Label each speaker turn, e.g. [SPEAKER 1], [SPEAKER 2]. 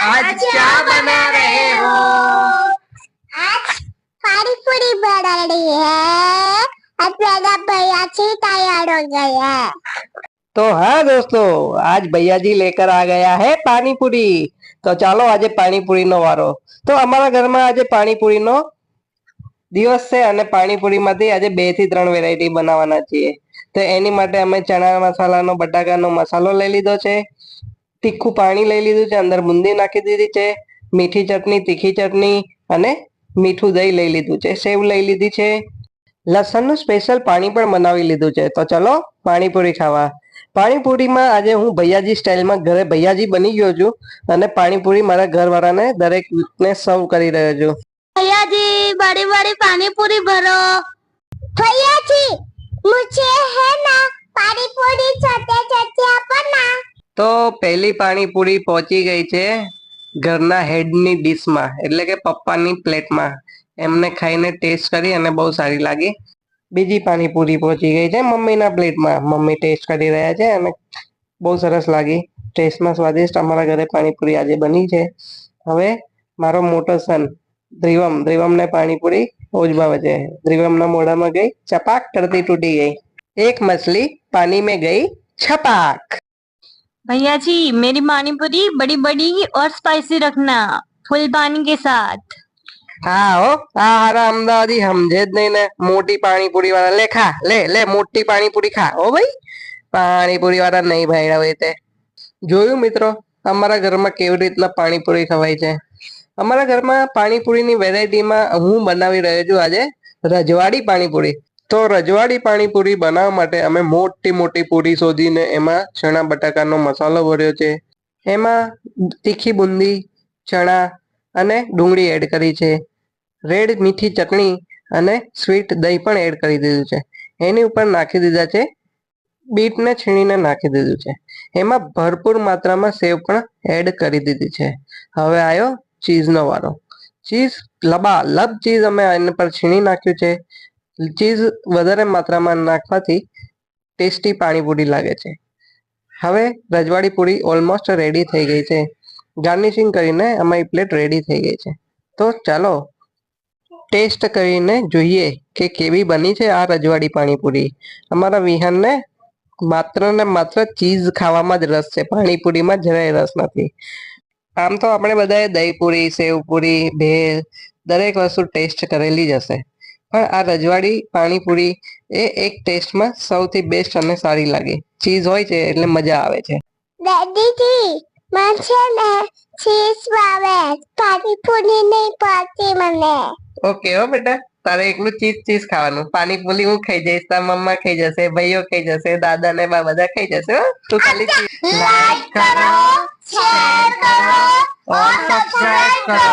[SPEAKER 1] आज क्या बना रहे हो?
[SPEAKER 2] आज पानी पूरी बना रही है। आज मेरा भैया जी तैयार हो गया है।
[SPEAKER 1] तो हाँ दोस्तों, आज भैया जी लेकर आ गया है पानी पूरी। तो ચાલો આજે પાણીપુરી નો વારો। તો અમારા ઘરમાં આજે પાણીપુરી નો દિવસ છે અને પાણીપુરીમાંથી આજે 2 થી 3 વેરાયટી બનાવવાના છીએ। તો એની માટે અમે ચણા મસાલાનો બટાકાનો મસાલો લઈ લીધો છે, તીખું પાણી લઈ લીધું છે, અંદર બુંદી નાખી દીધી છે, મીઠી ચટણી, તીખી ચટણી અને મીઠું દહીં લઈ લીધું છે, સેવ લઈ લીધી છે, લસણનું સ્પેશિયલ પાણી પણ બનાવી લીધું છે। તો ચલો પાણીપુરી ખાવા। પાણીપુરીમાં આજે હું ભૈયાજી સ્ટાઇલમાં ઘરે ભૈયાજી બની ગયો છું અને પાણીપુરી મારા ઘરવાળાને દરેકને સર્વ કરી રહ્યો છું।
[SPEAKER 2] भैयाजी बड़ी बड़ी पानी पूरी भरो। भैयाजी मुझे है ना पानी पूरी छोटे छोटे अपना।
[SPEAKER 1] તો પહેલી પાણીપુરી પહોંચી ગઈ છે ઘરના હેડની ડીશમાં, એટલે કે પપ્પાની પ્લેટમાં। એમને ખાઈને ટેસ્ટ કરી અને બહુ સારી લાગી। બીજી પાણીપુરી પહોંચી ગઈ છે મમ્મીના પ્લેટમાં। મમ્મી ટેસ્ટ કરી રહ્યા છે અને બહુ સરસ લાગી। ટેસ્ટમાં સ્વાદિષ્ટ અમારા ઘરે પાણીપુરી આજે બની છે। હવે મારો મોટો સન ધ્રુવમને પાણીપુરી બહુ જ ભાવે છે। ધ્રુવમના મોઢામાં ગઈ, ચપાક કરતી તૂટી ગઈ। એક મछली पानी में गई छपाक।
[SPEAKER 3] भैया जी मेरी पानी पूरी बड़ी बड़ी और स्पाइसी रखना, फुल पानी के साथ।
[SPEAKER 1] हाँ हो, आ हारा अमदावादी समझे ज नहीं ने। मोटी पानीपुरी वाला ले खा, ले ले मोटी पानीपुरी खा। ओ भाई पानीपुरी वाला नहीं भाई रहे थे। જોયું મિત્રો અમારા ઘરમાં કેવી રીતના પાણીપુરી ખવાય છે। અમારા ઘરમાં પાણીપુરીની વેરાયટીમાં હું બનાવી રહ્યો છું આજે રજવાડી પાણીપુરી। તો રજવાડી પાણીપુરી બનાવવા માટે અમે મોટી મોટી પૂરી શોધીને એમાં ચણા બટાકાનો મસાલો ભર્યો છે, એમાં તીખી બુંદી, ચણા અને ડુંગળી એડ કરી છે, રેડ મીઠી ચટણી અને સ્વીટ દહીં પણ એડ કરી દીધું છે। એની ઉપર નાખી દીધા છે બીટને છીણીને નાખી દીધું છે, એમાં ભરપૂર માત્રામાં સેવ પણ એડ કરી દીધી છે। હવે આવ્યો ચીઝનો વારો। ચીઝ લબાલબ ચીઝ અમે એના પર છીણી નાખ્યું છે। ચીઝ વધારે માત્રામાં નાખવાથી ટેસ્ટી પાણીપુરી લાગે છે। હવે રજવાડી પૂરી ઓલમોસ્ટ રેડી થઈ ગઈ છે। ગાર્નિશિંગ કરીને અમારી પ્લેટ રેડી થઈ ગઈ છે। તો ચાલો ટેસ્ટ કરીને જોઈએ કે કેવી બની છે આ રજવાડી પાણીપુરી। અમારા વિહાનને માત્ર ને માત્ર ચીઝ ખાવામાં જ રસ છે, પાણીપુરીમાં જરાય રસ નથી। આમ તો આપણે બધાએ દહીંપુરી, સેવપુરી, ભેળ દરેક વસ્તુ ટેસ્ટ કરેલી જ હશે, પણ આ રજવાડી પાણીપુરી એ એક ટેસ્ટમાં સૌથી બેસ્ટ અને સારી લાગી। ચીઝ હોય છે એટલે મજા આવે છે।
[SPEAKER 2] દાદીજી મને ને ચીઝ ભાવે, પાણી પૂરી નહીં ભાવતી મને।
[SPEAKER 1] ઓકે હો બેટા, તારે એકલું ચીઝ ચીઝ ખાવાનું। પાણીપુરી હું ખાઈ જઈશ, તાર મમ્મા ખાઈ જશે, ભાઈઓ ખાઈ જશે, દાદા ને બા બધા ખાઈ જશે હો। તું ખાલી
[SPEAKER 2] लाइक करो, शेयर करो और सब्सक्राइब करो।